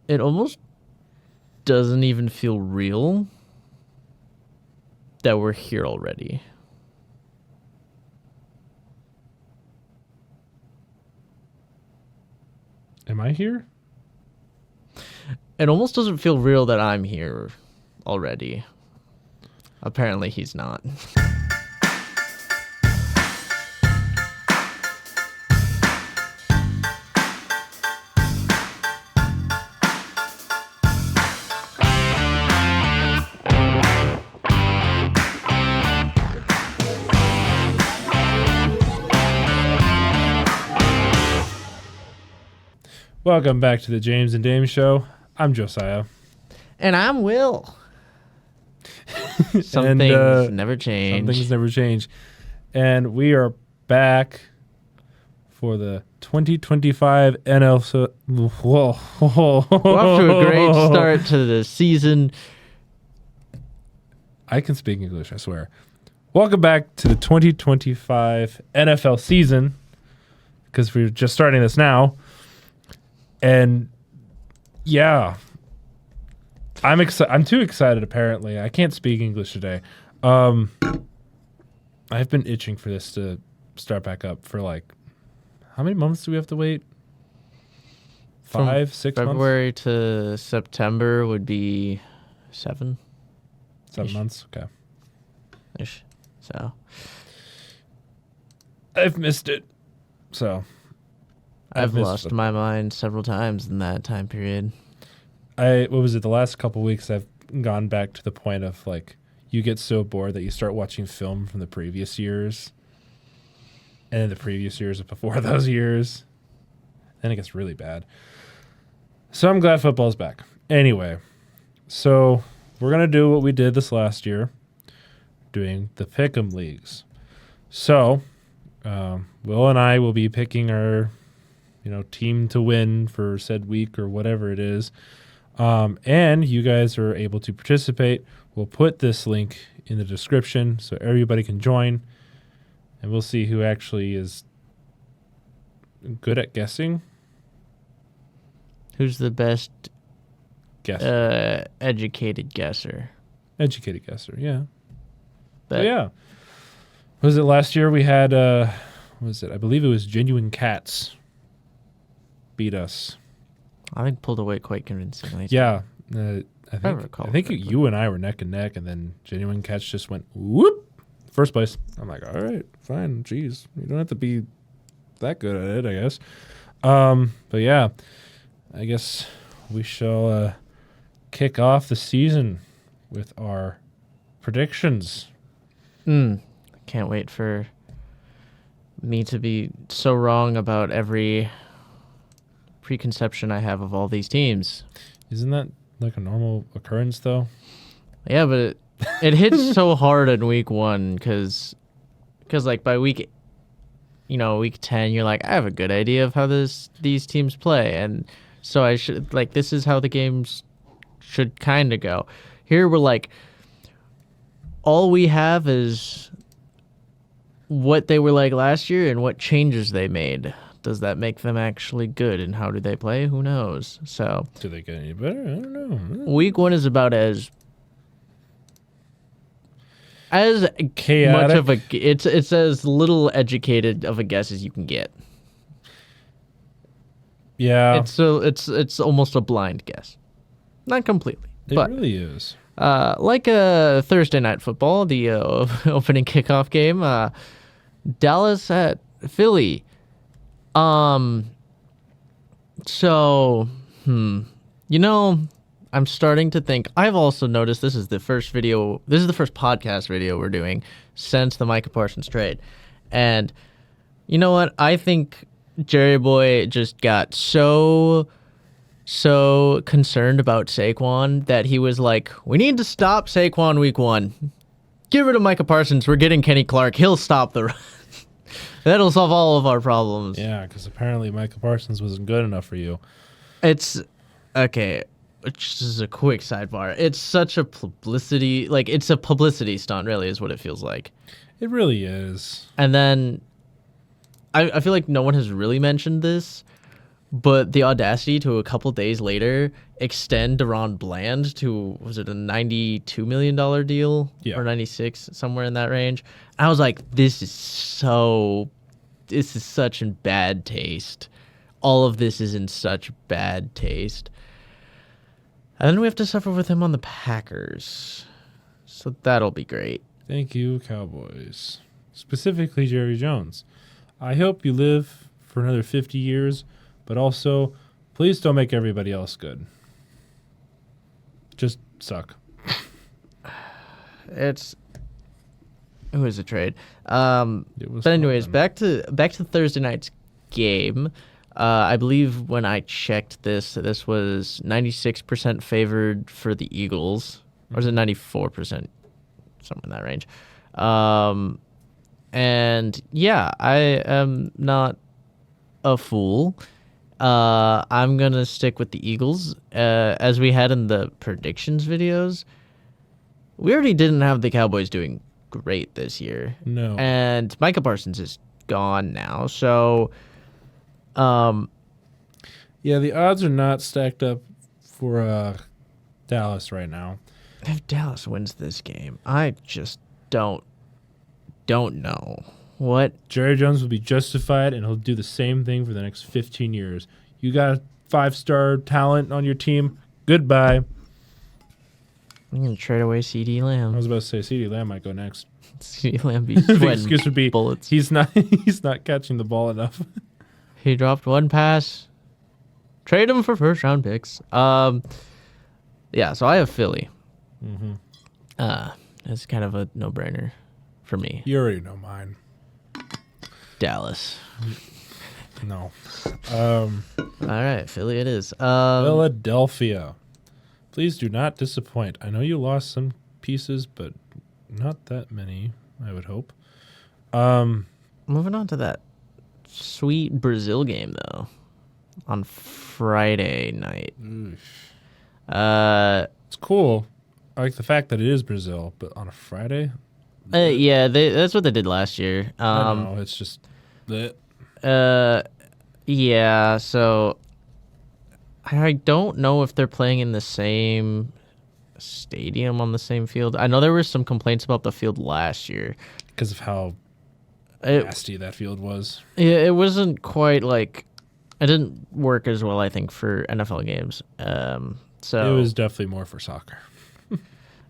It almost doesn't even feel real that we're here already. Am I here? It almost doesn't feel real that I'm here already. Apparently he's not. Welcome back to the James and Dame Show. I'm Josiah. And I'm Will. Some things never change. Some things never change. And we are back for the 2025 NFL. Whoa. We're off to a great start to the season. I can speak English, I swear. Welcome back to the 2025 NFL season, because we're just starting this now. And yeah, I'm too excited. Apparently, I can't speak English today. I've been itching for this to start back up for like, how many months do we have to wait? 5, 6 months. February to September would be 7. 7 months. Okay. Ish. So I've missed it. So I've lost my mind several times in that time period. What was it? The last couple weeks, I've gone back to the point of like, you get so bored that you start watching film from the previous years, and then the previous years before those years. Then it gets really bad. So I'm glad football's back. Anyway, so we're gonna do what we did this last year, doing the pick'em leagues. So Will and I will be picking our team to win for said week or whatever it is. And you guys are able to participate. We'll put this link in the description so everybody can join. And we'll see who actually is good at guessing. Who's the best guesser? Educated guesser. Educated guesser, yeah. But yeah. Was it last year we had, what was it? I believe it was Genuine Cats beat us. I think pulled away quite convincingly. Yeah, I think you and I were neck and neck, and then Genuine Cats just went whoop, first place. I'm like, all right, fine, jeez, you don't have to be that good at it, I guess. But yeah, I guess we shall kick off the season with our predictions. Can't wait for me to be so wrong about every preconception I have of all these teams. Isn't that like a normal occurrence though? Yeah, but it hits so hard in week 1 because like by week 10 you're like, I have a good idea of how these teams play, and so I should like, this is how the games should kind of go. Here we're like, all we have is what they were like last year and what changes they made. Does that make them actually good, and how do they play? Who knows? So, do they get any better? I don't know. Week 1 is about as chaotic. Much of a it's as little educated of a guess as you can get. Yeah, it's almost a blind guess, not completely. It really is. Like a Thursday night football, the opening kickoff game, Dallas at Philly. So, I'm starting to think, I've also noticed this is the first podcast video we're doing since the Micah Parsons trade. And you know what? I think Jerry Boy just got so concerned about Saquon that he was like, we need to stop Saquon week 1. Get rid of Micah Parsons. We're getting Kenny Clark. He'll stop the run. That'll solve all of our problems. Yeah, because apparently Micah Parsons wasn't good enough for you. It's okay. Just as a quick sidebar, it's such a publicity, like it's a publicity stunt, really, is what it feels like. It really is. And then I feel like no one has really mentioned this, but the audacity to a couple days later extend Deron Bland to, was it a $92 million deal? Yeah. Or 96, somewhere in that range. I was like, this is such in bad taste. All of this is in such bad taste. And then we have to suffer with him on the Packers. So that'll be great. Thank you, Cowboys. Specifically, Jerry Jones. I hope you live for another 50 years, but also, please don't make everybody else good. Just suck. It was a trade. It was But anyways, fun. back to Thursday night's game. I believe when I checked this was 96% favored for the Eagles, or is it 94%? Somewhere in that range. And yeah, I am not a fool. I'm gonna stick with the Eagles. As we had in the predictions videos, we already didn't have the Cowboys doing great this year. No. And Micah Parsons is gone now, so Yeah, the odds are not stacked up for Dallas right now. if Dallas wins this game, I just don't know what. Jerry Jones will be justified, and he'll do the same thing for the next 15 years. You got a 5-star talent on your team. Goodbye. I'm gonna trade away CD I Lamb. was about to say CD Lamb might go next. CD Lamb be The sweating excuse would be bullets. he's not catching the ball enough. He dropped one pass. Trade him for first round picks. Yeah, so I have Philly. Mm-hmm. It's kind of a no brainer for me. You already know mine. Dallas. No. All right, Philly it is. Philadelphia. Please do not disappoint. I know you lost some pieces, but not that many, I would hope. Moving on to that sweet Brazil game though, on Friday night. It's cool. I like the fact that it is Brazil, but on a Friday? Yeah, that's what they did last year. I know, it's just... Yeah, so I don't know if they're playing in the same stadium on the same field. I know there were some complaints about the field last year. Because of how It, nasty that field was. yeah, it wasn't quite like, it didn't work as well, I think, for NFL games. So It was definitely more for soccer.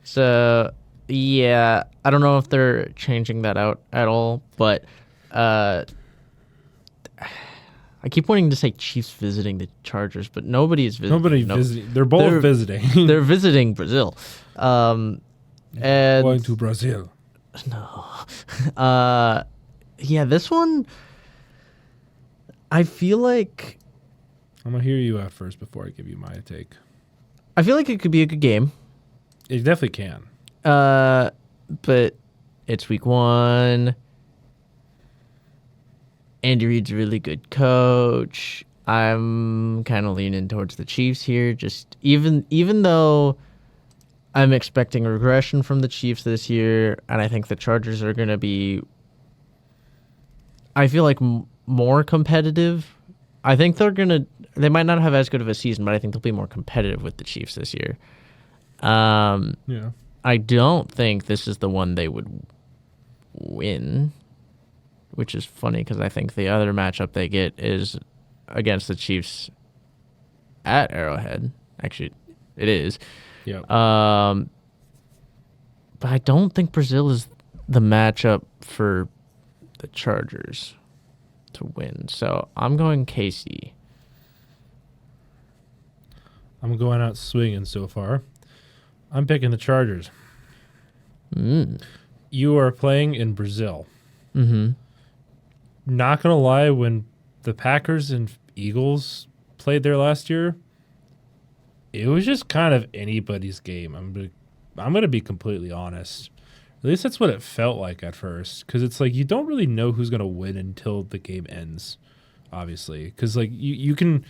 So, yeah, I don't know if they're changing that out at all, but I keep wanting to say Chiefs visiting the Chargers, but nobody's visiting. Nobody visiting. They're both visiting. They're visiting Brazil. And Going to Brazil. no. Yeah, this one, I feel like I'm going to hear you out first before I give you my take. I feel like it could be a good game. It definitely can. But it's week 1. Andy Reid's a really good coach. I'm kind of leaning towards the Chiefs here. Just even though I'm expecting regression from the Chiefs this year, and I think the Chargers are going to be, I feel like, more competitive. I think they might not have as good of a season, but I think they'll be more competitive with the Chiefs this year. Yeah. I don't think this is the one they would win, which is funny because I think the other matchup they get is against the Chiefs at Arrowhead. Actually, it is. Yeah. But I don't think Brazil is the matchup for the Chargers to win. So I'm going KC. I'm going out swinging so far. I'm picking the Chargers. You are playing in Brazil. Mm-hmm. Not going to lie, when the Packers and Eagles played there last year, it was just kind of anybody's game. I'm gonna be completely honest. At least that's what it felt like at first, because it's like you don't really know who's gonna win until the game ends, obviously. Because like you can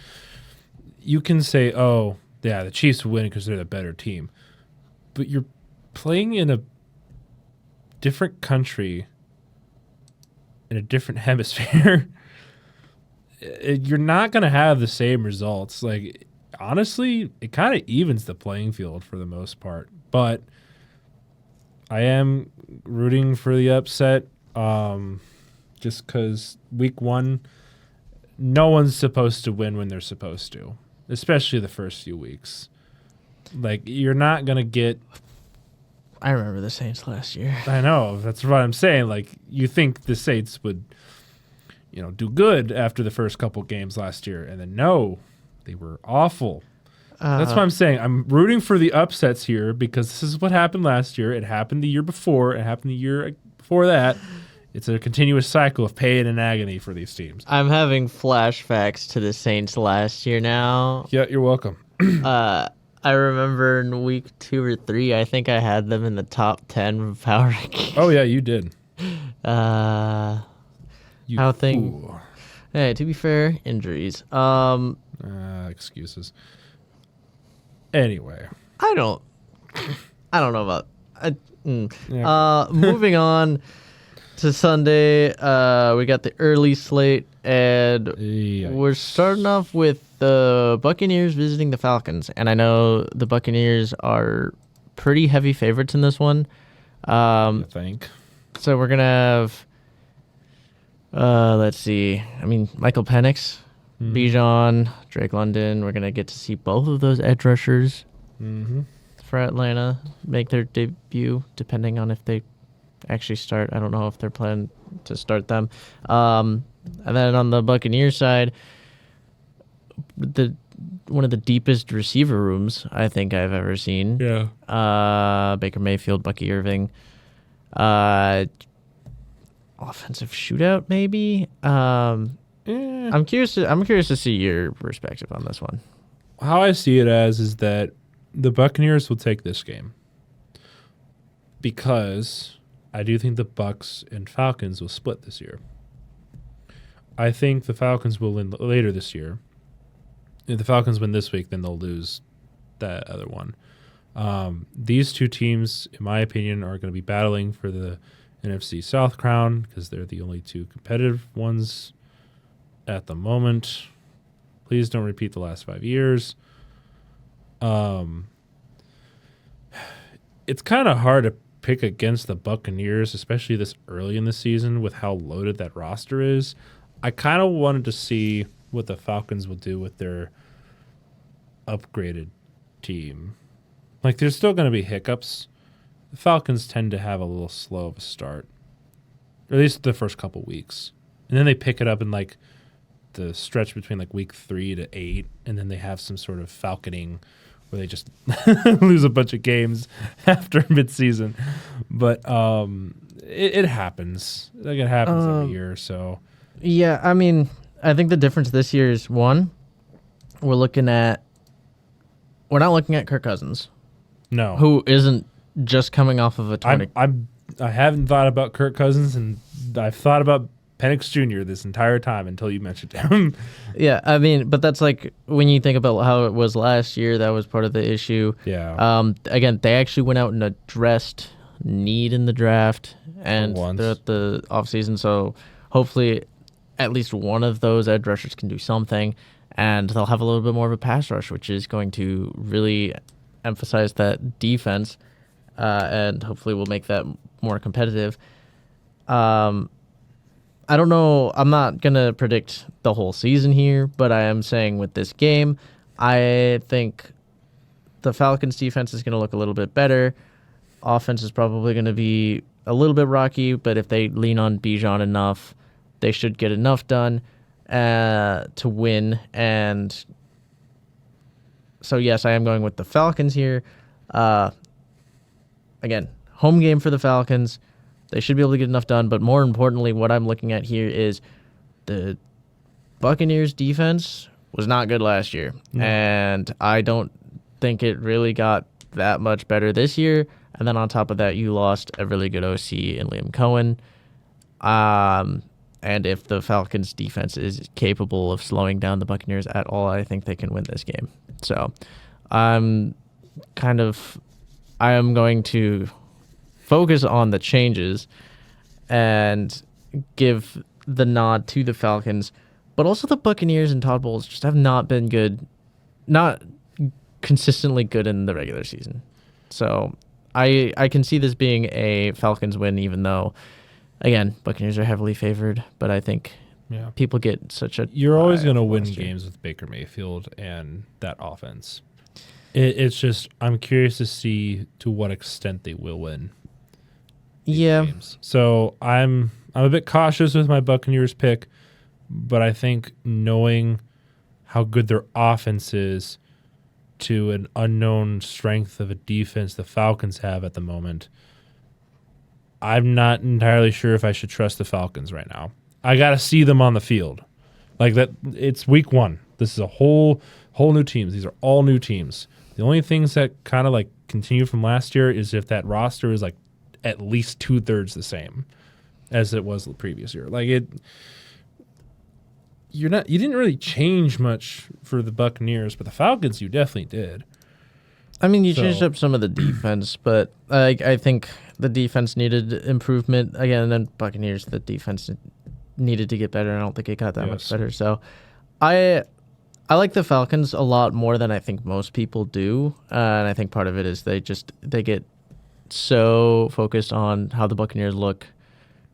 say, oh yeah, the Chiefs win because they're the better team, but you're playing in a different country in a different hemisphere. you're not going to have the same results. Like, honestly, it kind of evens the playing field for the most part. But I am rooting for the upset just because week one, no one's supposed to win when they're supposed to, especially the first few weeks. Like, you're not going to get... I remember the Saints last year. I know. That's what I'm saying. Like, you think the Saints would, do good after the first couple games last year. And then, no, they were awful. That's why I'm saying I'm rooting for the upsets here because this is what happened last year. It happened the year before. It happened the year before that. It's a continuous cycle of pain and agony for these teams. I'm having flashbacks to the Saints last year now. Yeah, you're welcome. I remember in week 2 or 3, I think I had them in the top 10 power rankings. Oh, yeah, you did. How things... Hey, to be fair, injuries. Excuses. Anyway. I don't know about... Moving on to Sunday, we got the early slate, and we're starting off with the Buccaneers visiting the Falcons. And I know the Buccaneers are pretty heavy favorites in this one. I think. So we're going to have, let's see, Michael Penix, Bijan, Drake London. We're going to get to see both of those edge rushers for Atlanta make their debut, depending on if they actually start. I don't know if they're planning to start them. And then on the Buccaneers side, one of the deepest receiver rooms I think I've ever seen. Yeah. Baker Mayfield, Bucky Irving. Offensive shootout, maybe. I'm curious to see your perspective on this one. How I see it is that the Buccaneers will take this game because I do think the Bucs and Falcons will split this year. I think the Falcons will win later this year. If the Falcons win this week, then they'll lose that other one. These two teams, in my opinion, are going to be battling for the NFC South crown because they're the only two competitive ones at the moment. Please don't repeat the last 5 years. It's kind of hard to pick against the Buccaneers, especially this early in the season with how loaded that roster is. I kind of wanted to see what the Falcons will do with their upgraded team. Like, there's still going to be hiccups. The Falcons tend to have a little slow of a start, or at least the first couple weeks. And then they pick it up in, like, the stretch between, like, week 3 to 8, and then they have some sort of falconing where they just lose a bunch of games after midseason. But it happens. Like, it happens every year, so... Yeah, I think the difference this year is, one, we're not looking at Kirk Cousins. No. Who isn't just coming off of a 20. I haven't thought about Kirk Cousins, and I've thought about Penix Jr. this entire time until you mentioned him. Yeah, but that's like when you think about how it was last year, that was part of the issue. Yeah. Again, they actually went out and addressed need in the draft and throughout the offseason, so hopefully at least one of those edge rushers can do something, and they'll have a little bit more of a pass rush, which is going to really emphasize that defense, and hopefully will make that more competitive. I don't know. I'm not going to predict the whole season here, but I am saying with this game, I think the Falcons defense is going to look a little bit better. Offense is probably going to be a little bit rocky, but if they lean on Bijan enough, they should get enough done to win. And so, yes, I am going with the Falcons here. Again, home game for the Falcons. They should be able to get enough done, but more importantly, what I'm looking at here is the Buccaneers defense was not good last year, and I don't think it really got that much better this year. And then on top of that, you lost a really good OC in Liam Cohen. And if the Falcons defense is capable of slowing down the Buccaneers at all, I think they can win this game. So I am going to focus on the changes and give the nod to the Falcons But also the Buccaneers and Todd Bowles just have not been good, not consistently good in the regular season. So I can see this being a Falcons win, even though, again, Buccaneers are heavily favored. But I think people get such a... You're always going to win games with Baker Mayfield and that offense. It's just, I'm curious to see to what extent they will win. Games. So I'm a bit cautious with my Buccaneers pick, but I think knowing how good their offense is to an unknown strength of a defense the Falcons have at the moment, I'm not entirely sure if I should trust the Falcons right now. I got to see them on the field. Like that, it's week 1. This is a whole new teams. These are all new teams. The only things that kind of like continue from last year is if that roster is like at least 2/3 the same as it was the previous year. Like you didn't really change much for the Buccaneers, but the Falcons you definitely did. I mean, you changed up some of the defense, but I think the defense needed improvement again. And then Buccaneers, the defense needed to get better. I don't think it got that much better. So I like the Falcons a lot more than I think most people do, and I think part of it is they get so focused on how the Buccaneers look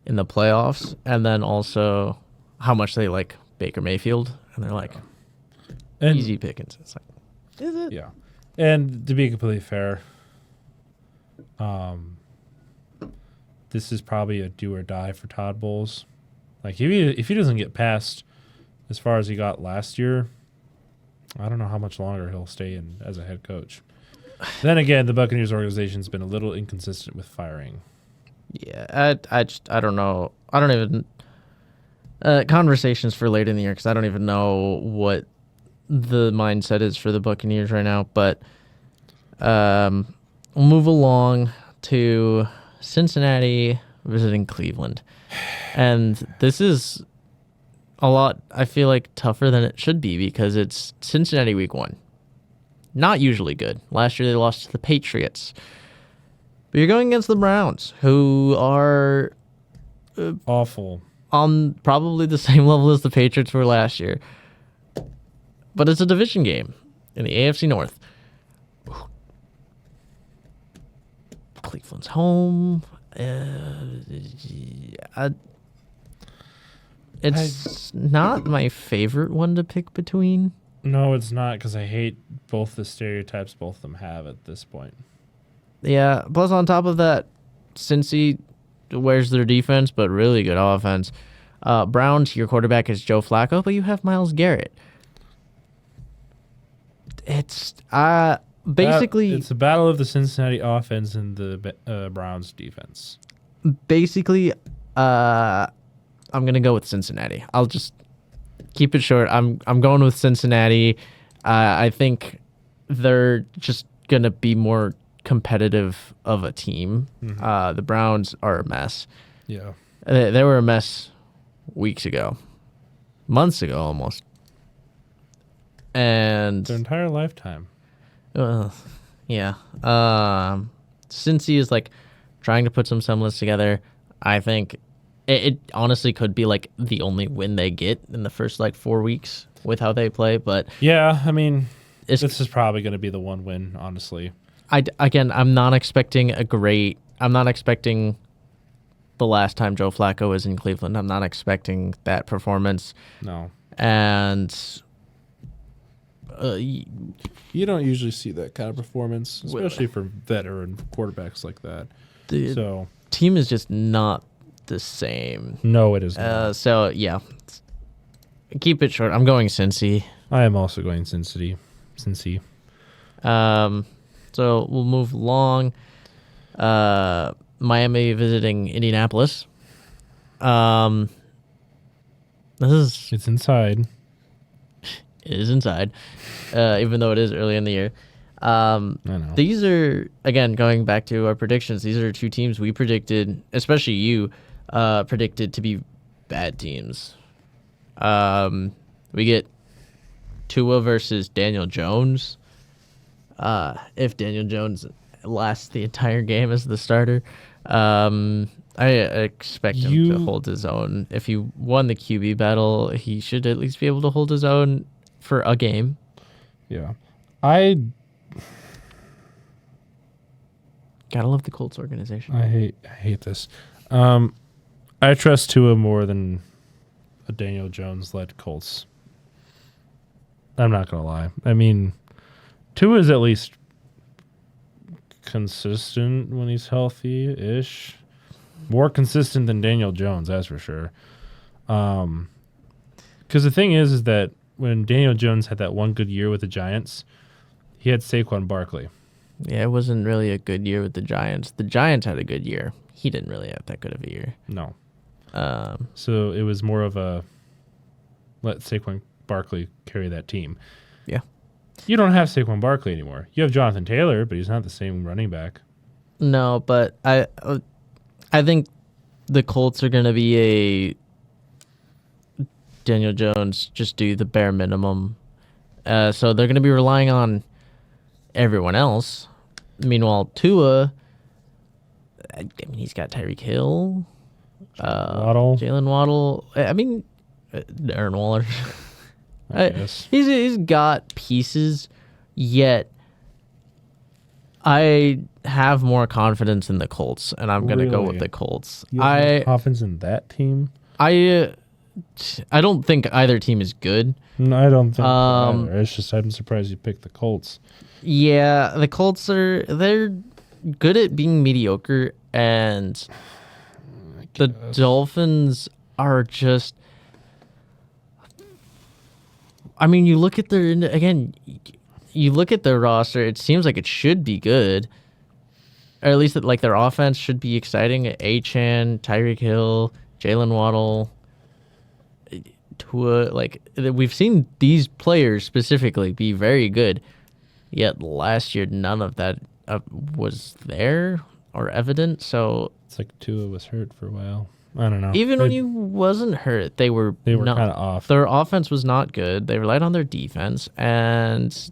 in the playoffs, and then also how much they like Baker Mayfield, and they're like easy pickings. It's like, is it? Yeah. And to be completely fair, this is probably a do or die for Todd Bowles. Like if he doesn't get past as far as he got last year, I don't know how much longer he'll stay in as a head coach. Then again, the Buccaneers organization's been a little inconsistent with firing. Yeah, I don't know. I don't even conversations for late in the year because I don't even know what the mindset is for the Buccaneers right now. But we'll move along to Cincinnati visiting Cleveland, and this is a lot, I feel like, tougher than it should be because it's Cincinnati week 1. Not usually good. Last year they lost to the Patriots. But you're going against the Browns, who are awful. On probably the same level as the Patriots were last year. But it's a division game in the AFC North. Cleveland's home. It's not my favorite one to pick between. No, it's not, because I hate both the stereotypes both of them have at this point. Yeah, plus on top of that, Cincy wears their defense, but really good offense. Browns, your quarterback is Joe Flacco, but you have Myles Garrett. It's basically... It's a battle of the Cincinnati offense and the Browns defense. Basically, I'm going to go with Cincinnati. I'll just keep it short. I'm going with Cincinnati. I think they're just going to be more competitive of a team. Mm-hmm. The Browns are a mess. Yeah. They were a mess weeks ago. Months ago, almost. And... their entire lifetime. Yeah. Cincy is, like, trying to put some semblance together. I think... It honestly could be like the only win they get in the first like 4 weeks with how they play, but yeah, I mean, this is probably going to be the one win, honestly. I'm not expecting I'm not expecting the last time Joe Flacco was in Cleveland. I'm not expecting that performance. No, and you don't usually see that kind of performance, especially for veteran quarterbacks like that. The team is just not the same. No, it is not. So yeah, keep it short. I'm going Cincy. I am also going Cincy. So we'll move along. Miami visiting Indianapolis. It's inside. It is inside, even though it is early in the year. I know. These are, again, going back to our predictions, these are two teams we predicted, especially you, predicted to be bad teams. We get Tua versus Daniel Jones. If Daniel Jones lasts the entire game as the starter. I expect him to hold his own. If he won the QB battle, he should at least be able to hold his own for a game. Yeah. I Gotta love the Colts organization. hate this. I trust Tua more than a Daniel Jones-led Colts. I'm not going to lie. I mean, Tua is at least consistent when he's healthy-ish. More consistent than Daniel Jones, that's for sure. Because the thing is that when Daniel Jones had that one good year with the Giants, he had Saquon Barkley. Yeah, it wasn't really a good year with the Giants. The Giants had a good year. He didn't really have that good of a year. No. So it was more of a let Saquon Barkley carry that team. Yeah. You don't have Saquon Barkley anymore. You have Jonathan Taylor, but he's not the same running back. No, but I think the Colts are going to be a Daniel Jones just do the bare minimum. So they're going to be relying on everyone else. Meanwhile, Tua, I mean, he's got Tyreek Hill, Waddle. Jalen Waddle. I mean, Darren Waller. I guess. He's got pieces, yet I have more confidence in the Colts, and I'm going to go with the Colts. You have more confidence in that team? I don't think either team is good. No, I don't think either. It's just I'm surprised you picked the Colts. Yeah, the Colts they're good at being mediocre, and the Dolphins are just. I mean, you look at their roster. It seems like it should be good, or at least like their offense should be exciting. Achane, Tyreek Hill, Jalen Waddle, Tua. Like we've seen these players specifically be very good. Yet last year, none of that was there or evident. So it's like Tua was hurt for a while. I don't know. Even when he wasn't hurt, they were kind of off. Their offense was not good. They relied on their defense, and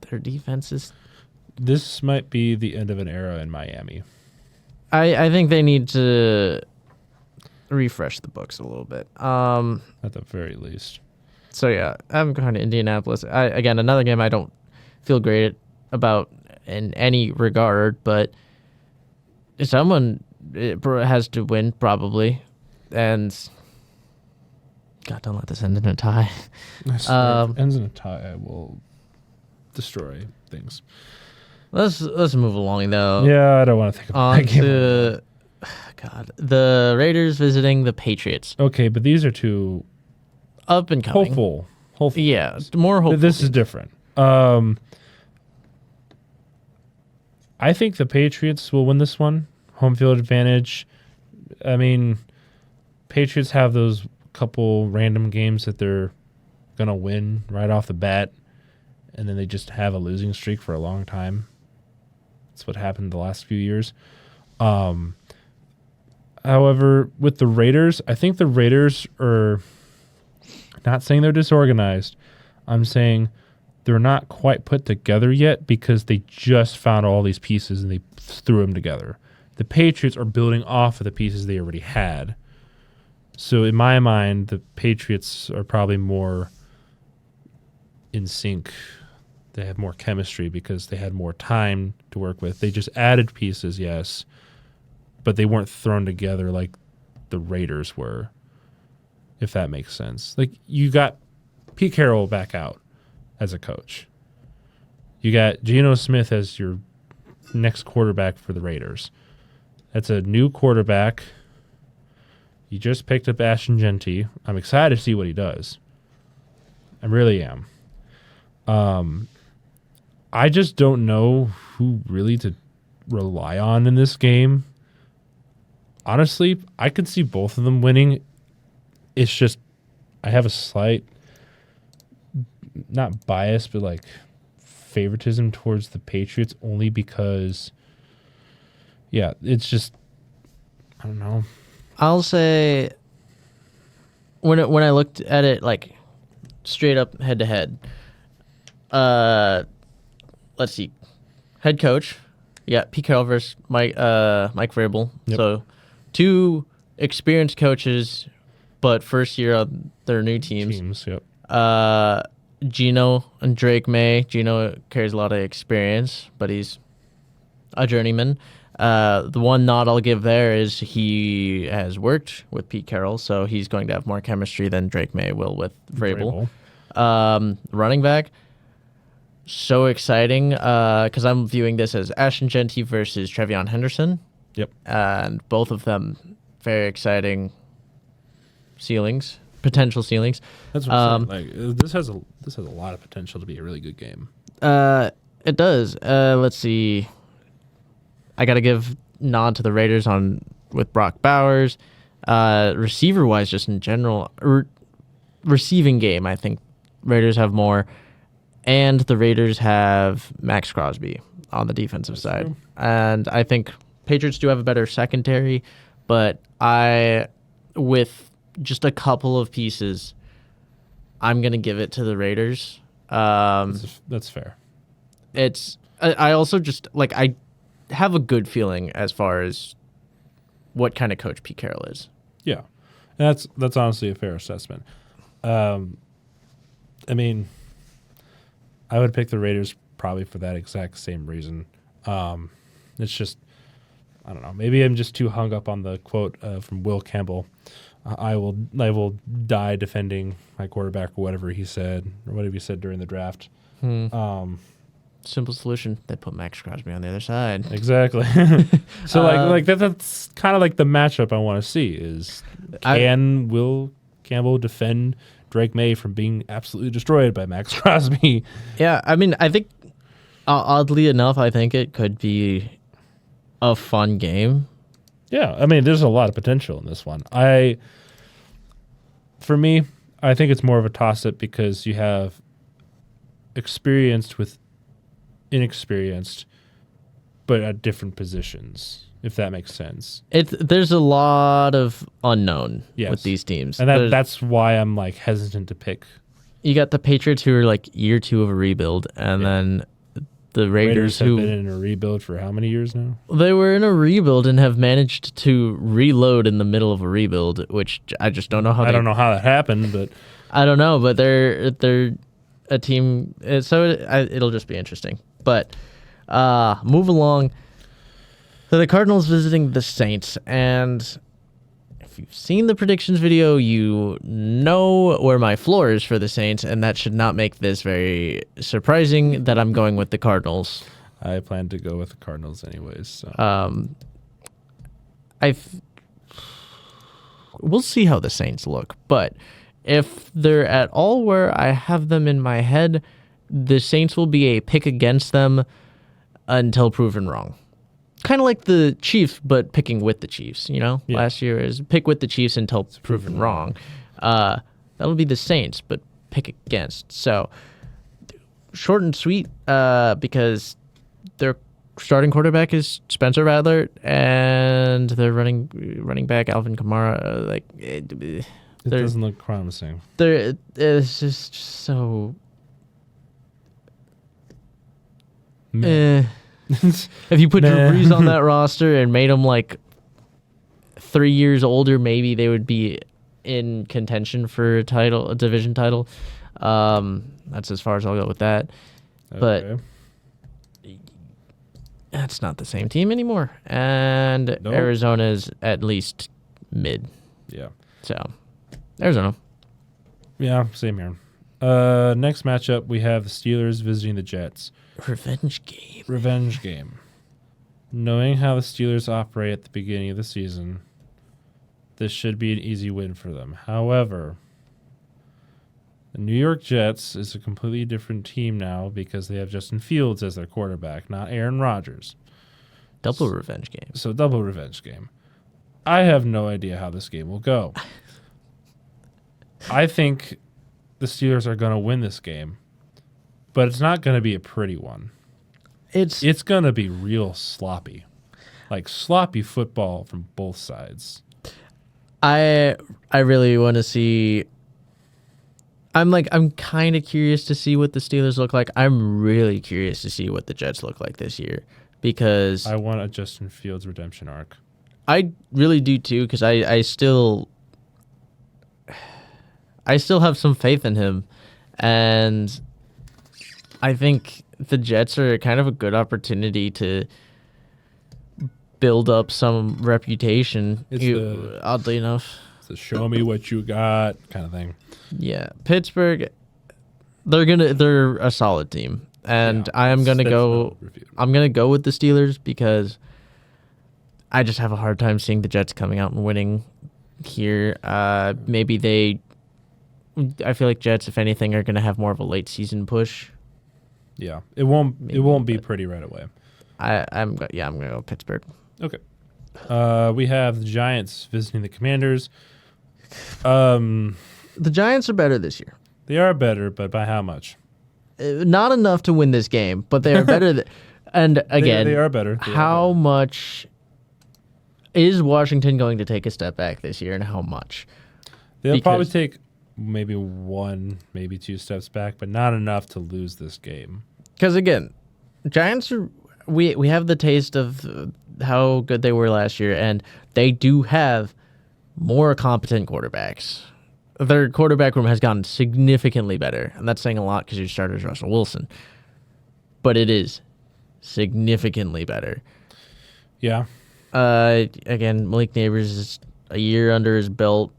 their defense is. This might be the end of an era in Miami. I think they need to refresh the books a little bit. At the very least. So yeah, I'm going to Indianapolis. Again, another game I don't feel great about in any regard, but someone has to win probably, and God, don't let this end in a tie. If it ends in a tie, I will destroy things. Let's move along though. Yeah, I don't want to think about that game. God, the Raiders visiting the Patriots. Okay, but these are two up and coming. Hopeful. Yeah, more hopeful. This is different. I think the Patriots will win this one. Home field advantage. I mean, Patriots have those couple random games that they're going to win right off the bat, and then they just have a losing streak for a long time. That's what happened the last few years. However, with the Raiders, I think the Raiders are not saying they're disorganized. I'm saying they're not quite put together yet because they just found all these pieces and they threw them together. The Patriots are building off of the pieces they already had. So in my mind, the Patriots are probably more in sync. They have more chemistry because they had more time to work with. They just added pieces, yes, but they weren't thrown together like the Raiders were, if that makes sense. Like, you got Pete Carroll back out as a coach. You got Geno Smith as your next quarterback for the Raiders. That's a new quarterback. You just picked up Ashton Genty. I'm excited to see what he does. I really am. I just don't know who really to rely on in this game. Honestly, I could see both of them winning. It's just I have a slight, not bias, but like favoritism towards the Patriots only because, yeah, it's just, I don't know. I'll say when I looked at it like straight up head to head, let's see, head coach, yeah, Pete Carroll versus Mike Vrabel. Yep. So two experienced coaches, but first year on their new teams. Yep. Gino and Drake May. Gino carries a lot of experience, but he's a journeyman. The one nod I'll give there is he has worked with Pete Carroll, so he's going to have more chemistry than Drake May will with Vrabel. Running back, so exciting because I'm viewing this as Ashton Genty versus Trevion Henderson. Yep. And both of them very exciting potential ceilings. That's what I'm saying. Like this has a lot of potential to be a really good game. It does. Let's see. I got to give nod to the Raiders with Brock Bowers. Receiver wise, just in general, receiving game, I think Raiders have more, and the Raiders have Max Crosby on the defensive side, true. And I think Patriots do have a better secondary, but with just a couple of pieces, I'm gonna give it to the Raiders. That's fair. I also just I have a good feeling as far as what kind of coach Pete Carroll is. Yeah, that's honestly a fair assessment. I mean, I would pick the Raiders probably for that exact same reason. It's just, I don't know. Maybe I'm just too hung up on the quote from Will Campbell. I will die defending my quarterback or whatever he said during the draft. Simple solution: they put Max Crosby on the other side. Exactly. So that's kind of like the matchup I want to see is Will Campbell defend Drake May from being absolutely destroyed by Max Crosby? Yeah, I mean, I think oddly enough, I think it could be a fun game. Yeah, I mean, there's a lot of potential in this one. For me, I think it's more of a toss-up because you have experienced with inexperienced, but at different positions, if that makes sense. There's a lot of unknown with these teams. And that's why I'm hesitant to pick. You got the Patriots who are year 2 of a rebuild, and then the Raiders have who been in a rebuild for how many years now? They were in a rebuild and have managed to reload in the middle of a rebuild, which I just don't know how. I don't know how that happened, but I don't know. But they're a team, so it'll just be interesting. But move along. So the Cardinals visiting the Saints, and if you've seen the predictions video, you know where my floor is for the Saints, and that should not make this very surprising that I'm going with the Cardinals. I plan to go with the Cardinals anyways. So. We'll see how the Saints look, but if they're at all where I have them in my head, the Saints will be a pick against them until proven wrong. Kind of like the Chiefs, but picking with the Chiefs, Yeah. Last year is pick with the Chiefs until proven wrong. That'll be the Saints, but pick against. So short and sweet because their starting quarterback is Spencer Rattler, and their running back Alvin Kamara. It doesn't look promising. It's just so. If you put Drew Brees on that roster and made him 3 years older, maybe they would be in contention for a division title. That's as far as I'll go with that. Okay. But that's not the same team anymore. And nope. Arizona is at least mid. Yeah. So, Arizona. Yeah, same here. Next matchup, we have the Steelers visiting the Jets. Revenge game. Knowing how the Steelers operate at the beginning of the season, this should be an easy win for them. However, the New York Jets is a completely different team now because they have Justin Fields as their quarterback, not Aaron Rodgers. Double revenge game. So double revenge game. I have no idea how this game will go. I think the Steelers are going to win this game, but it's not going to be a pretty one. It's going to be real sloppy. Sloppy football from both sides. I really want to see. I'm kind of curious to see what the Steelers look like. I'm really curious to see what the Jets look like this year because I want a Justin Fields redemption arc. I really do too, because I still have some faith in him, and I think the Jets are kind of a good opportunity to build up some reputation. Oddly enough, It's a show me what you got kind of thing. yeah, Pittsburgh, they're a solid team, and Yeah, I'm gonna that's go. not reviewed. I'm gonna go with the Steelers because I just have a hard time seeing the Jets coming out and winning here. Maybe I feel like Jets, if anything, are gonna have more of a late season push. Yeah, it won't Maybe, be but- pretty right away. I'm gonna go Pittsburgh. Okay. We have the Giants visiting the Commanders. The Giants are better this year. They are better, but by how much? Not enough to win this game, but they are better. And again, they are better. They are how better. much is Washington going to take a step back this year, and how much? They'll probably because- take maybe 1, maybe 2 steps back, but not enough to lose this game. Because again, Giants are we have the taste of how good they were last year, and they do have more competent quarterbacks. Their quarterback room has gotten significantly better, and that's saying a lot because your starter is Russell Wilson. But it is significantly better. Yeah. Again, Malik Neighbors is a year under his belt.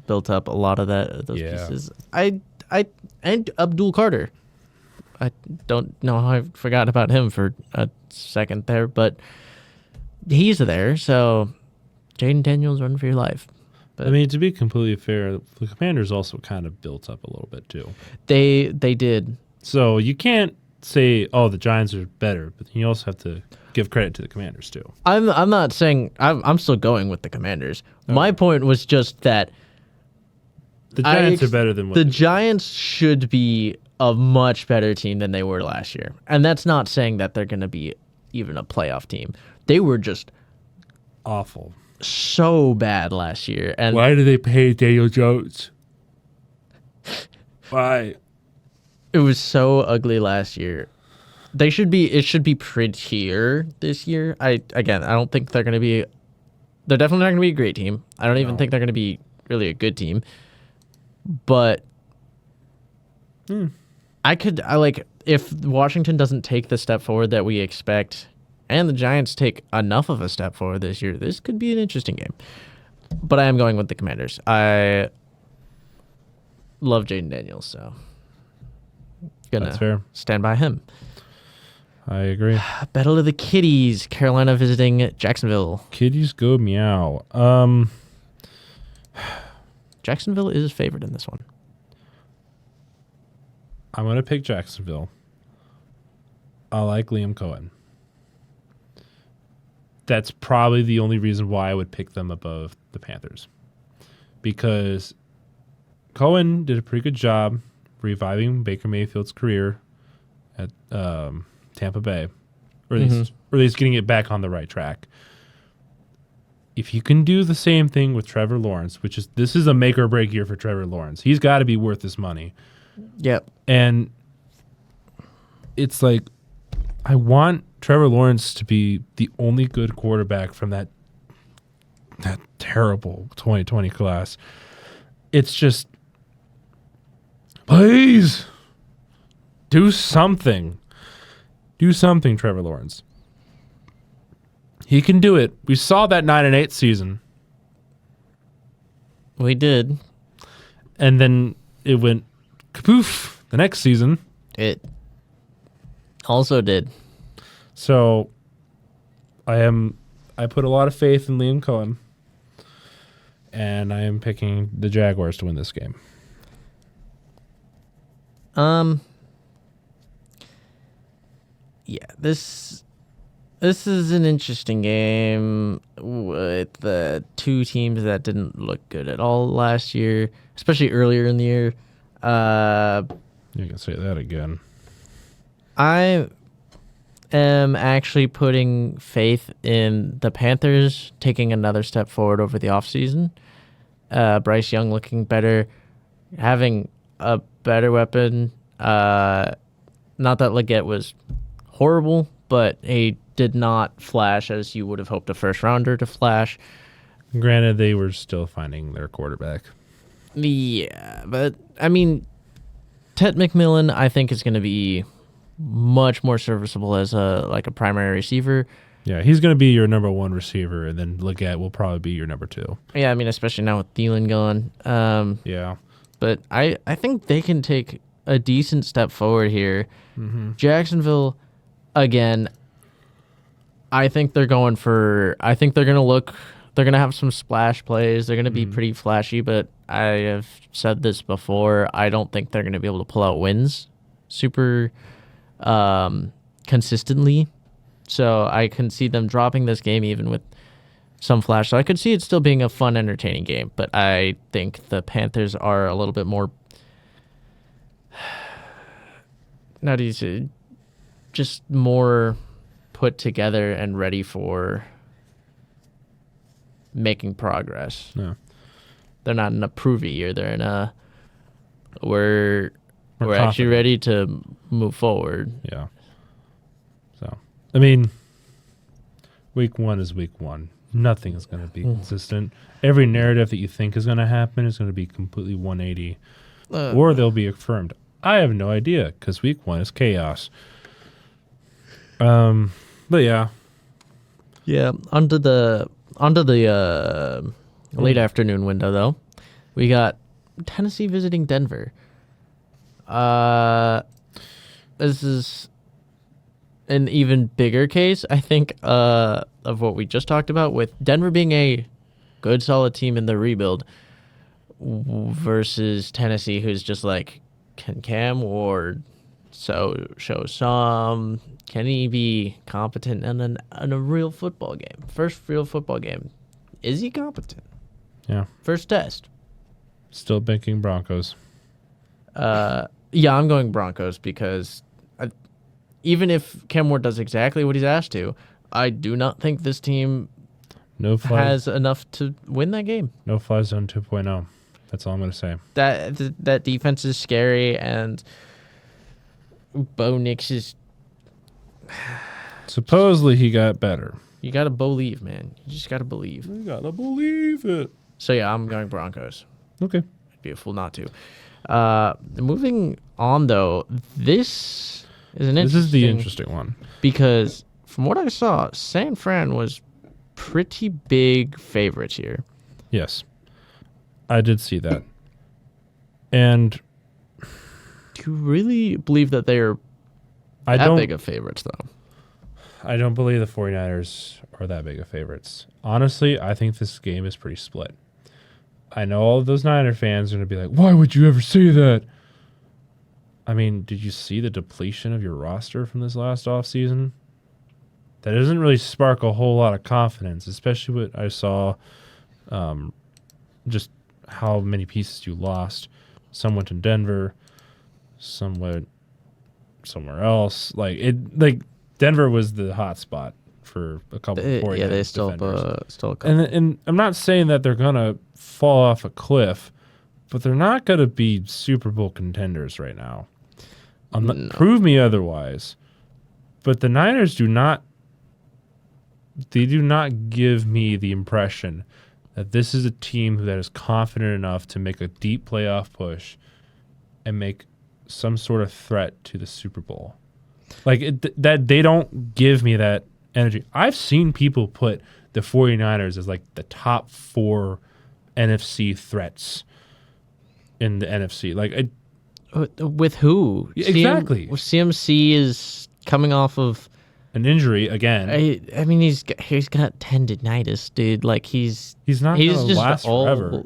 Built up a lot of those Yeah. pieces. And Abdul Carter. I don't know how I forgot about him for a second there, but he's there. So Jaden Daniels, run for your life. But I mean, to be completely fair, the Commanders also kind of built up a little bit too. they did. So you can't say, "Oh, the Giants are better," but you also have to give credit to the Commanders too. I'm not saying I'm still going with the Commanders. My point was just that The Giants are better than what the they- Giants should be a much better team than they were last year. And that's not saying that they're going to be even a playoff team. They were just awful. so bad last year. And Why do they pay Daniel Jones? Why? it was so ugly last year. It should be prettier this year. I don't think they're going to be they're definitely not going to be a great team. I don't even No. think they're going to be really a good team. But I like if Washington doesn't take the step forward that we expect, and the Giants take enough of a step forward this year, this could be an interesting game. But I am going with the Commanders. I love Jaden Daniels, so That's fair. stand by him. I agree. Battle of the Kitties, Carolina visiting Jacksonville. Kitties go meow. Jacksonville is favored in this one. I'm gonna pick Jacksonville. I like Liam Cohen. That's probably the only reason why I would pick them above the Panthers, because Cohen did a pretty good job reviving Baker Mayfield's career at Tampa Bay, or at least getting it back on the right track. If you can do the same thing with Trevor Lawrence, this is a make or break year for Trevor Lawrence. He's got to be worth this money. Yep. And it's like, I want Trevor Lawrence to be the only good quarterback from that terrible 2020 class. It's just, please do something. Do something, Trevor Lawrence. He can do it. We saw that 9-8 season, We did. and then it went kapoof the next season. It also did. So I put a lot of faith in Liam Cohen, and I am picking the Jaguars to win this game. Yeah, this is an interesting game with the two teams that didn't look good at all last year, especially earlier in the year. You can say that again. I am actually putting faith in the Panthers taking another step forward over the offseason. Bryce Young looking better, having a better weapon. Not that Leggett was horrible, but he did not flash as you would have hoped a first rounder to flash. Granted, they were still finding their quarterback. Yeah, but I mean, Ted McMillan, I think, is going to be much more serviceable as a primary receiver. Yeah, he's going to be your number one receiver, and then Leggett will probably be your number two. Yeah, I mean, especially now with Thielen going. Yeah. But I think they can take a decent step forward here. Mm-hmm. Jacksonville, again, I think they're going to have some splash plays. They're going to be pretty flashy, but I have said this before. I don't think they're going to be able to pull out wins super consistently. So I can see them dropping this game even with some flash. So I could see it still being a fun, entertaining game. But I think the Panthers are a little bit more, not easy, just more put together and ready for making progress. Yeah. They're not in a provy year. They're in a we're actually confident. ready to move forward. Yeah. So, I mean, week one is week one. Nothing is going to be consistent. Every narrative that you think is going to happen is going to be completely 180, or they'll be affirmed. I have no idea because week one is chaos. But yeah, Onto the late afternoon window though, we got Tennessee visiting Denver. This is an even bigger case, I think, of what we just talked about, with Denver being a good, solid team in the rebuild versus Tennessee, who's just like, can Cam Ward show some? Can he be competent in a real football game? First real football game. Is he competent? yeah, First test. still banking Broncos. Yeah, I'm going Broncos because even if Cam Ward does exactly what he's asked to, I do not think this team No fly, has enough to win that game. no fly zone 2.0. That's all I'm going to say. That defense is scary, and Bo Nix is. Supposedly he got better. You gotta believe, man. You just gotta believe. You gotta believe it. So yeah, I'm going Broncos. Okay. I'd be a fool not to. Moving on though, this is This is the interesting one. because from what I saw, San Fran was pretty big favorites here. Yes, I did see that. And Do you really believe that they are I that don't big of favorites though? I don't believe the 49ers are that big of favorites. Honestly, I think this game is pretty split. I know all of those Niner fans are going to be like, why would you ever say that? I mean, did you see the depletion of your roster from this last offseason? That doesn't really spark a whole lot of confidence, especially what I saw, just how many pieces you lost. Some went to Denver, some went somewhere else. Denver was the hot spot for a couple of 49ers Yeah, they still defenders. still a couple. And I'm not saying that they're going to fall off a cliff, but they're not going to be Super Bowl contenders right now. Prove me otherwise. But the Niners do not give me the impression that this is a team that is confident enough to make a deep playoff push and make some sort of threat to the Super Bowl. That they don't give me that energy. I've seen people put the 49ers as like the top 4 NFC threats in the NFC. With who? Exactly. CMC is coming off of An injury again. I mean, he's got tendinitis, dude. Like he's not going to just last old. forever.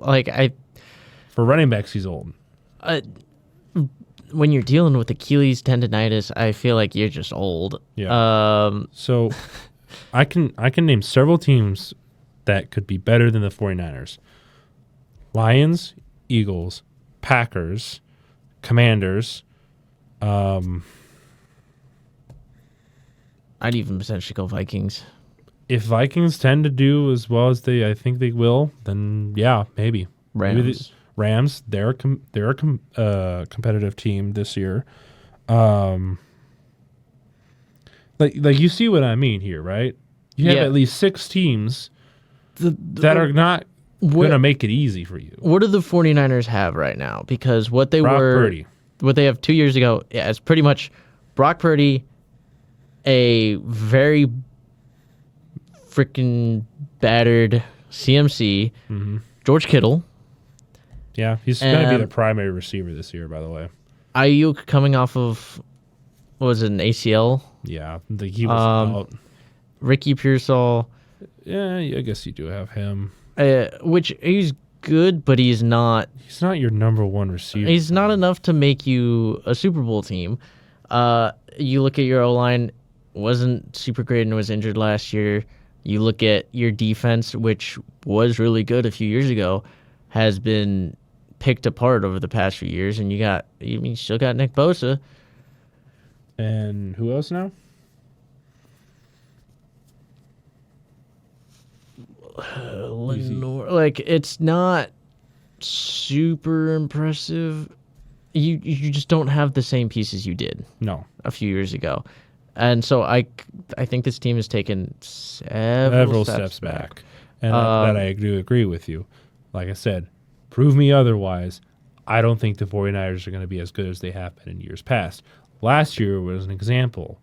For running backs, he's old. When you're dealing with Achilles tendinitis, I feel like you're just old. Yeah. So I can name several teams that could be better than the 49ers. Lions, Eagles, Packers, Commanders. I'd even potentially go Vikings. If Vikings tend to do as well as I think they will, then yeah, maybe. Rams. Rams, they're a competitive team this year. like you see what I mean here, right? You have Yeah. at least 6 teams The, that are not what, going to make it easy for you. what do the 49ers have right now? Because what they Brock were, Purdy. what they have 2 years ago, yeah, it's pretty much Brock Purdy, a very freaking battered CMC, George Kittle, Yeah, he's going to be the And- primary receiver this year, by the way. Ayuk coming off of, what was it, an ACL? Yeah, he was out. Ricky Pearsall, Yeah, I guess you do have him. which he's good, but he's not. He's not your number one receiver. He's not enough to make you a Super Bowl team. You look at your O line, wasn't super great and was injured last year. You look at your defense, which was really good a few years ago, has been picked apart over the past few years, and you still got Nick Bosa. And who else now? Lenore, like it's not super impressive. You just don't have the same pieces you did No. a few years ago, and so I think this team has taken several steps back. And that I do agree with you. Like I said, prove me otherwise. I don't think the 49ers are going to be as good as they have been in years past. Last year was an example.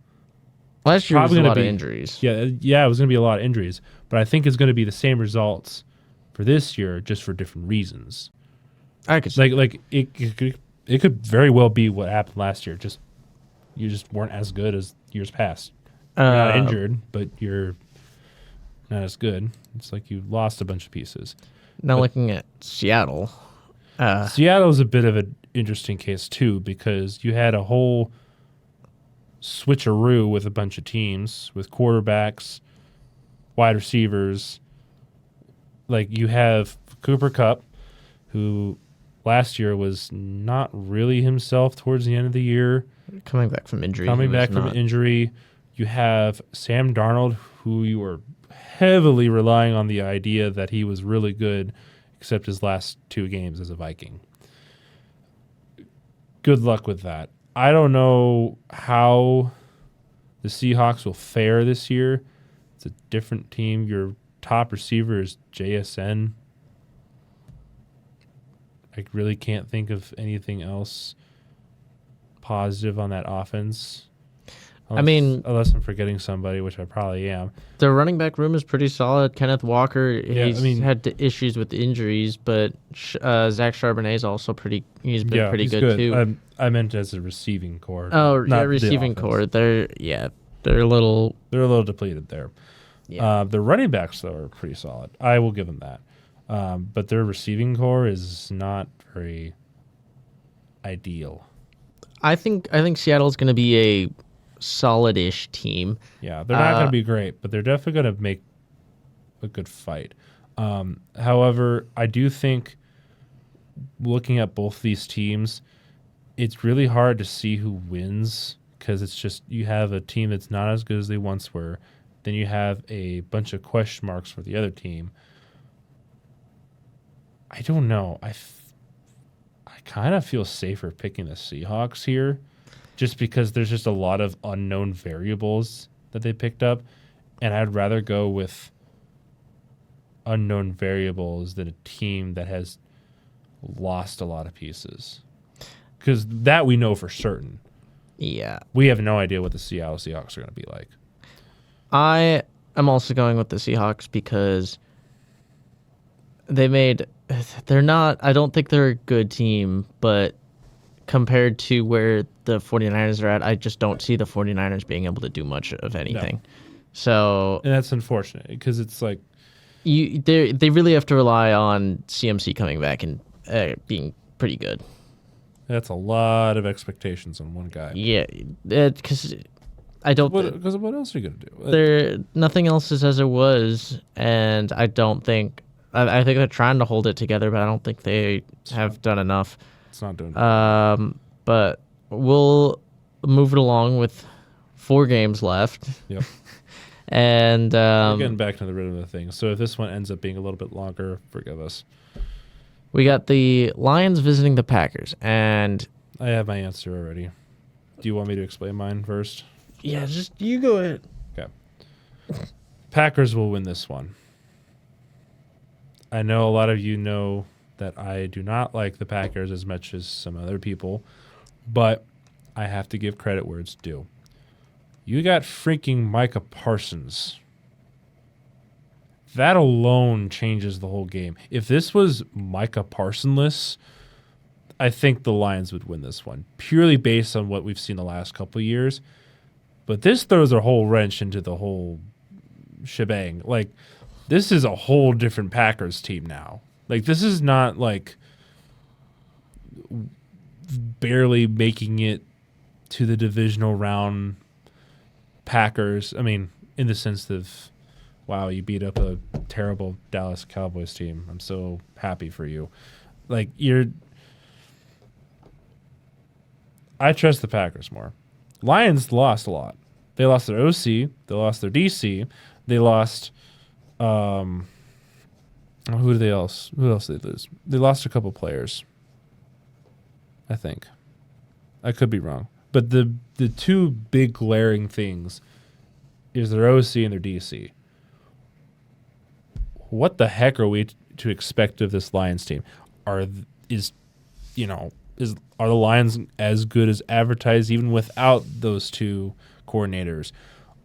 Last year was Probably a gonna lot of be- injuries. Yeah, it was going to be a lot of injuries, but I think it's going to be the same results for this year, just for different reasons. I could It could very well be what happened last year. You just weren't as good as years past. You're not injured, but you're not as good. It's like you lost a bunch of pieces. Now looking at Seattle, Seattle's a bit of an interesting case too, because you had a whole switcheroo with a bunch of teams, with quarterbacks, wide receivers. Like you have Cooper Kupp, who last year was not really himself towards the end of the year. coming back from injury. Coming he back was from not- injury. You have Sam Darnold, who you were heavily relying on the idea that he was really good, except his last 2 games as a Viking. Good luck with that. I don't know how the Seahawks will fare this year. It's a different team. Your top receiver is JSN. I really can't think of anything else positive on that offense. Unless I'm forgetting somebody, which I probably am. The running back room is pretty solid. Kenneth Walker, Yeah, he's had issues with injuries, but Zach Charbonnet is also he's been pretty he's good too. I meant as a receiving core. Oh, not yeah, the receiving offense. core. They're a little. They're a little depleted there. Yeah. The running backs though are pretty solid. I will give them that. But their receiving core is not very ideal. I think Seattle's going to be a solid-ish team. Yeah, they're not going to be great, but they're definitely going to make a good fight. However, I do think looking at both these teams, it's really hard to see who wins because it's just you have a team that's not as good as they once were. Then you have a bunch of question marks for the other team. I don't know. I kind of feel safer picking the Seahawks here just because there's just a lot of unknown variables that they picked up, and I'd rather go with unknown variables than a team that has lost a lot of pieces. Because that we know for certain. Yeah. We have no idea what the Seattle Seahawks are going to be like. I am also going with the Seahawks because they're not, I don't think they're a good team, but compared to where the 49ers are at, I just don't see the 49ers being able to do much of anything. So And that's unfortunate because it's like, they really have to rely on CMC coming back and being pretty good. that's a lot of expectations on one guy. Yeah, because I don't. Because what else are you going to do? Nothing else is as it was, and I don't think. I think they're trying to hold it together, but I don't think they have done enough. It's not doing it. But we'll move it along with 4 games left. Yep. And We're getting back to the rhythm of the thing. So if this one ends up being a little bit longer, forgive us. we got the Lions visiting the Packers, and I have my answer already. Do you want me to explain mine first? Yeah, just you go ahead. Okay. Packers will win this one. I know a lot of you know that I do not like the Packers as much as some other people, but I have to give credit where it's due. You got freaking Micah Parsons. That alone changes the whole game. If this was Micah Parsonless, I think the Lions would win this one, purely based on what we've seen the last couple of years. But this throws a whole wrench into the whole shebang. Like, this is a whole different Packers team now. Like, this is not like barely making it to the divisional round Packers. I mean, in the sense of, wow, you beat up a terrible Dallas Cowboys team. I'm so happy for you. Like, I trust the Packers more. Lions lost a lot. They lost their OC. They lost their DC. They lost. Who else did they lose? They lost a couple players. I think. I could be wrong. But the two big glaring things is their OC and their DC. What the heck are we to expect of this Lions team? Are the Lions as good as advertised even without those two coordinators?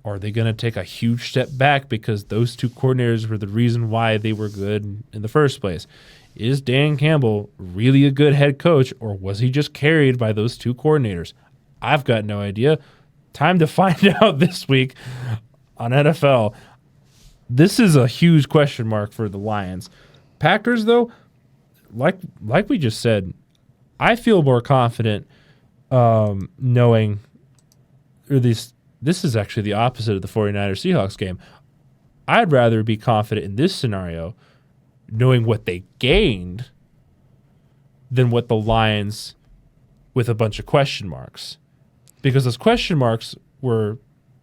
Are they going to take a huge step back because those two coordinators were the reason why they were good in the first place? Is Dan Campbell really a good head coach, or was he just carried by those two coordinators? I've got no idea. Time to find out this week on NFL. This is a huge question mark for the Lions. Packers, though, like we just said, I feel more confident knowing, or this is actually the opposite of the 49ers-Seahawks game. I'd rather be confident in this scenario knowing what they gained than what the Lions with a bunch of question marks. Because those question marks were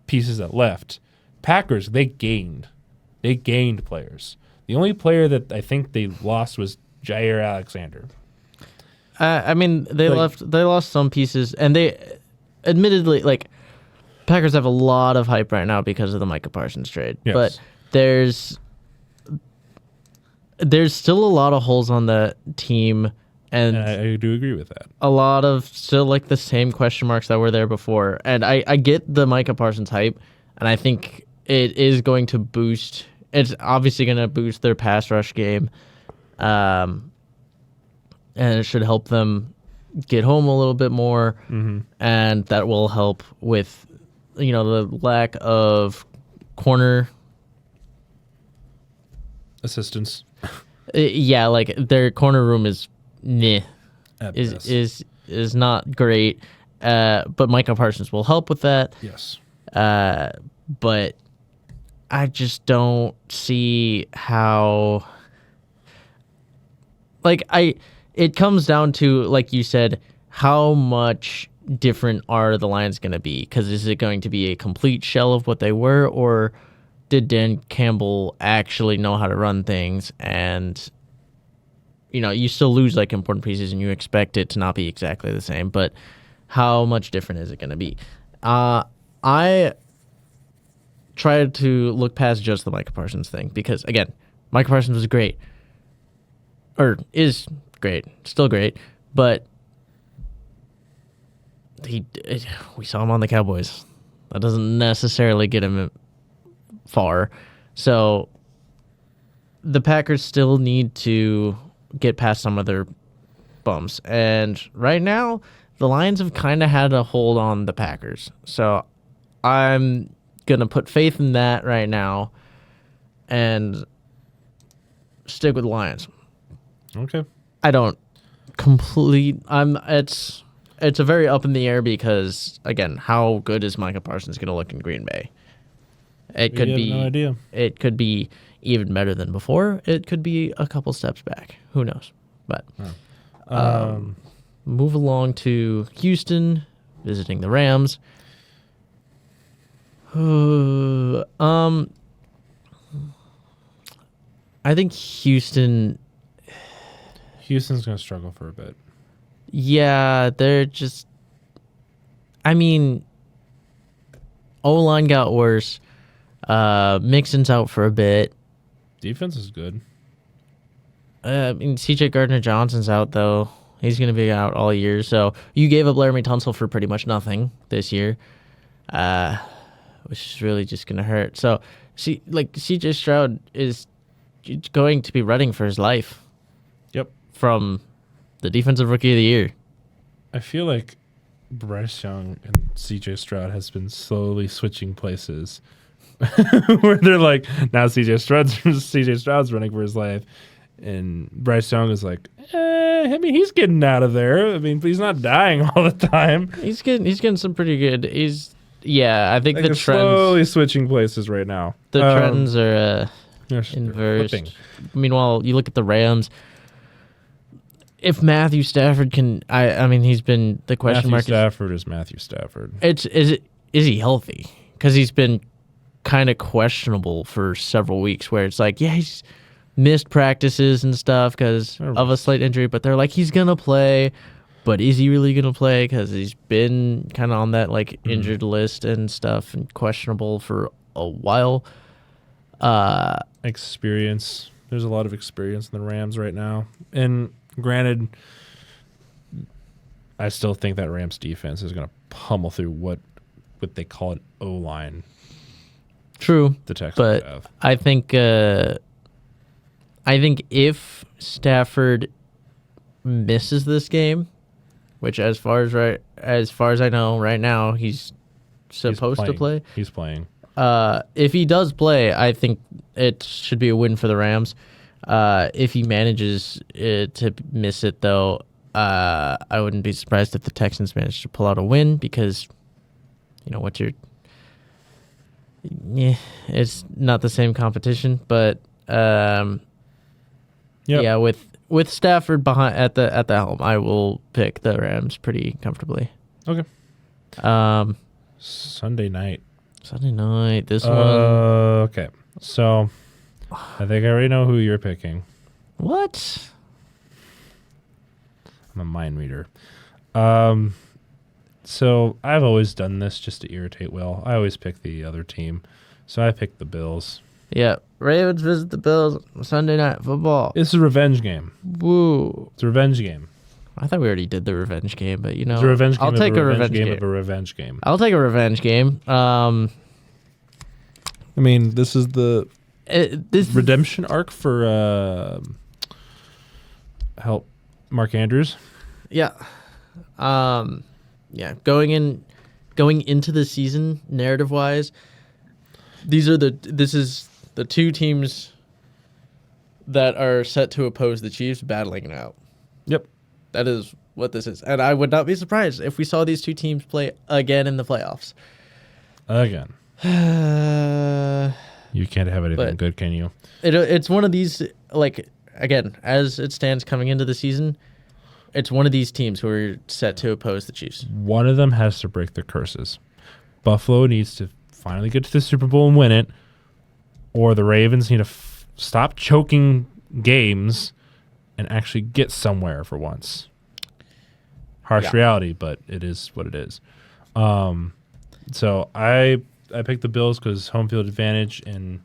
pieces that left. Packers, they gained. They gained players. The only player that I think they lost was Jair Alexander. I mean, they lost some pieces, and they admittedly, like, Packers have a lot of hype right now because of the Micah Parsons trade. Yes. But there's still a lot of holes on the team, and I do agree with that. a lot of still like the same question marks that were there before. And I get the Micah Parsons hype, and I think it is going to boost. It's obviously going to boost their pass rush game, and it should help them get home a little bit more, and that will help with, the lack of corner Assistance. Yeah, like their corner room is At best. is not great. But Micah Parsons will help with that. Yes. But I just don't see how. It comes down to, like you said, how much different are the Lions going to be? Because is it going to be a complete shell of what they were, or did Dan Campbell actually know how to run things? And, you still lose like important pieces and you expect it to not be exactly the same, but how much different is it going to be? I tried to look past just the Micah Parsons thing because, again, Micah Parsons was great. Or is great. Still great. But we saw him on the Cowboys. That doesn't necessarily get him far. So the Packers still need to get past some of their bumps. And right now, the Lions have kind of had a hold on the Packers. So I'm going to put faith in that right now and stick with the Lions. Okay. I don't it's a very up in the air because, again, how good is Micah Parsons going to look in Green Bay? It could be no idea. It could be even better than before. It could be a couple steps back. Who knows? But move along to Houston, visiting the Rams. I think Houston's going to struggle for a bit. Yeah, they're just. I mean, O-line got worse. Mixon's out for a bit. Defense is good. I mean, CJ Gardner-Johnson's out, though. He's going to be out all year. So you gave up Laramie Tunsil for pretty much nothing this year, which is really just going to hurt. So, CJ Stroud is going to be running for his life. Yep. From the Defensive Rookie of the Year. I feel like Bryce Young and CJ Stroud has been slowly switching places where they're like, now CJ Stroud's running for his life. And Bryce Young is like, I mean, he's getting out of there. I mean, but he's not dying all the time. He's getting some pretty good. I think Like the they're trends slowly switching places right now. The trends are they're inversed. flipping. Meanwhile, you look at the Rams. If Matthew Stafford can, I mean, he's been the question mark. Stafford is Matthew Stafford. Is he healthy? Because he's been kind of questionable for several weeks. Where it's like, yeah, he's missed practices and stuff because of a slight injury, but they're like, he's gonna play. But is he really gonna play? Because he's been kind of on that injured list and stuff, and questionable for a while. Experience. There's a lot of experience in the Rams right now, and granted, I still think that Rams defense is going to pummel through what they call an O-line. True, the Texans but have. I think if Stafford misses this game, which as far as I know right now, he's supposed to play. He's playing. If he does play, I think it should be a win for the Rams. If he manages to miss it, though, I wouldn't be surprised if the Texans manage to pull out a win because, it's not the same competition. But yeah, with Stafford behind at the helm, I will pick the Rams pretty comfortably. Okay. Sunday night. This one. Okay. So, I think I already know who you're picking. What? I'm a mind reader. So I've always done this just to irritate Will. I always pick the other team. So I picked the Bills. Yeah. Ravens visit the Bills Sunday Night Football. It's a revenge game. Woo. It's a revenge game. I thought we already did the revenge game, but it's a revenge game. I'll take a revenge game of a revenge game. I'll take a revenge game. I mean, this is the redemption arc for help Mark Andrews. Yeah. Yeah. Going into the season, narrative wise, this is the two teams that are set to oppose the Chiefs battling it out. Yep. That is what this is. And I would not be surprised if we saw these two teams play again in the playoffs. Again. You can't have anything good, can you? It's one of these, again, as it stands coming into the season, it's one of these teams who are set to oppose the Chiefs. One of them has to break their curses. Buffalo needs to finally get to the Super Bowl and win it, or the Ravens need to stop choking games and actually get somewhere for once. Harsh reality, but it is what it is. So I picked the Bills because home field advantage, and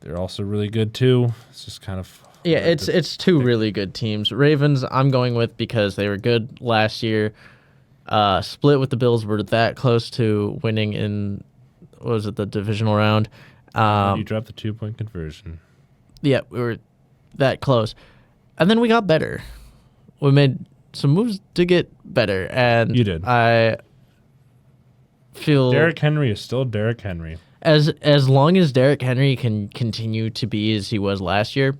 they're also really good too. It's just kind of it's two really good teams. Ravens I'm going with because they were good last year. Split with the Bills, were that close to winning in the divisional round. You dropped the 2-point conversion. Yeah, we were that close. And then we got better. We made some moves to get better, and you did. I feel Derrick Henry is still Derrick Henry. As long as Derrick Henry can continue to be as he was last year,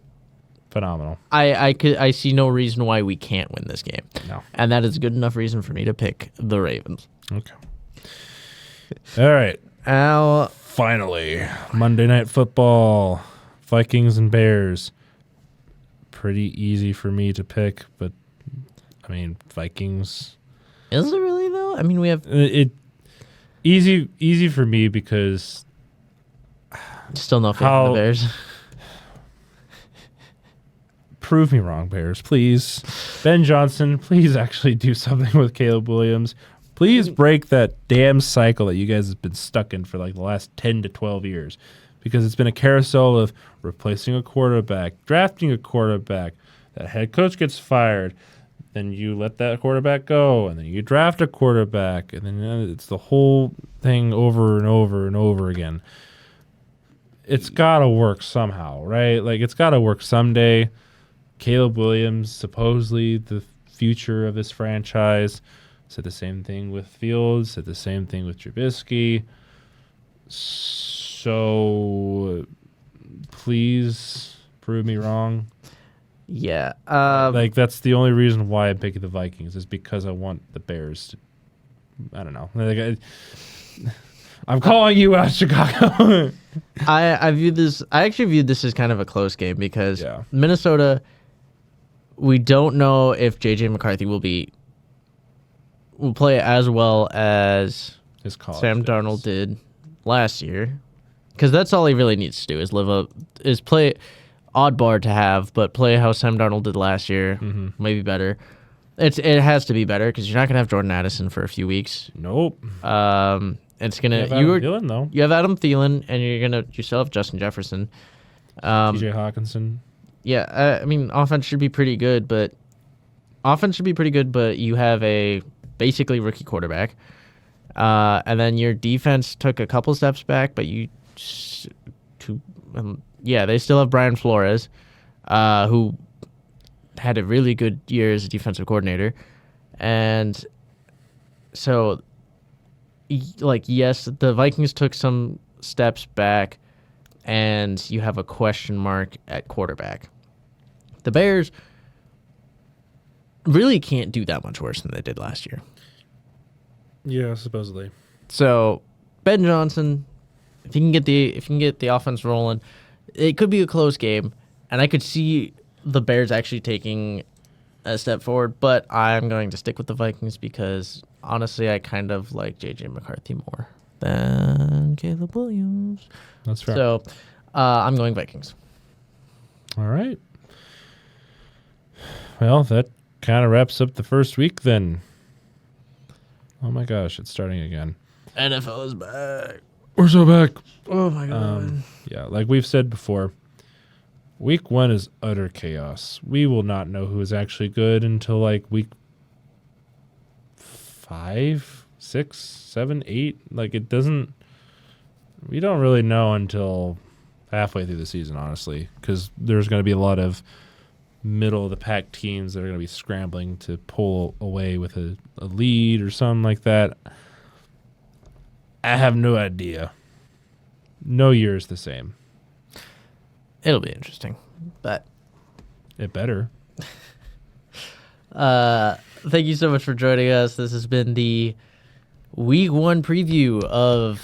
phenomenal. I see no reason why we can't win this game. No, and that is a good enough reason for me to pick the Ravens. Okay. All right. Now, finally, Monday Night Football, Vikings and Bears. Pretty easy for me to pick, but I mean, Vikings. Is it really though? I mean, we have it easy for me because still no faith in the Bears. Prove me wrong, Bears, please. Ben Johnson, please actually do something with Caleb Williams. Please break that damn cycle that you guys have been stuck in for like the last 10 to 12 years, because it's been a carousel of replacing a quarterback, drafting a quarterback, that head coach gets fired, then you let that quarterback go, and then you draft a quarterback, and then it's the whole thing over and over and over again. It's got to work somehow, right? Like, it's got to work someday. Caleb Williams, supposedly the future of this franchise, said the same thing with Fields, said the same thing with Trubisky. So please prove me wrong. Yeah. Like, that's the only reason why I'm picking the Vikings, is because I want the Bears to, I don't know. Like, I'm calling you out, Chicago. I actually viewed this as kind of a close game because Yeah. Minnesota, we don't know if JJ McCarthy will play as well as His college Sam days. Darnold did last year, because that's all he really needs to do is play oddbar to have, but play how Sam Darnold did last year, maybe better. It has to be better because you're not gonna have Jordan Addison for a few weeks. Nope. It's gonna You have Adam Thielen, though. You have Adam Thielen, and you still have Justin Jefferson. TJ Hawkinson. Yeah, I mean, offense should be pretty good, but you have a basically rookie quarterback, and then your defense took a couple steps back, but they still have Brian Flores, who had a really good year as a defensive coordinator, and so, like, yes, the Vikings took some steps back, and you have a question mark at quarterback. The Bears really can't do that much worse than they did last year. Yeah, supposedly. So Ben Johnson, if you can get the offense rolling, it could be a close game, and I could see the Bears actually taking a step forward. But I'm going to stick with the Vikings because honestly, I kind of like JJ McCarthy more than Caleb Williams. That's fair. So I'm going Vikings. All right. Well, that kind of wraps up the first week then. Oh my gosh, it's starting again. NFL is back. We're so back. Oh my god. Yeah, like we've said before, week 1 is utter chaos. We will not know who is actually good until like week 5, 6, 7, 8. Like, we don't really know until halfway through the season, honestly, because there's going to be a lot of middle of the pack teams that are going to be scrambling to pull away with a lead or something like that. I have no idea. No year is the same. It'll be interesting, but It better. thank you so much for joining us. This has been the Week 1 preview of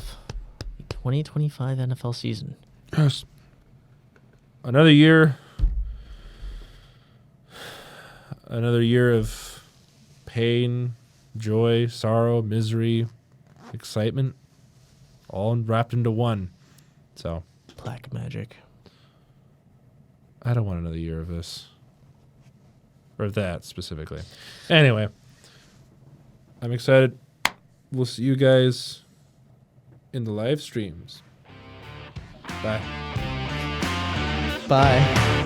2025 NFL season. Yes. Another year of pain, joy, sorrow, misery, excitement, all wrapped into one. So, Black magic. I don't want another year of this. Or of that specifically. Anyway, I'm excited. We'll see you guys in the live streams. Bye. Bye.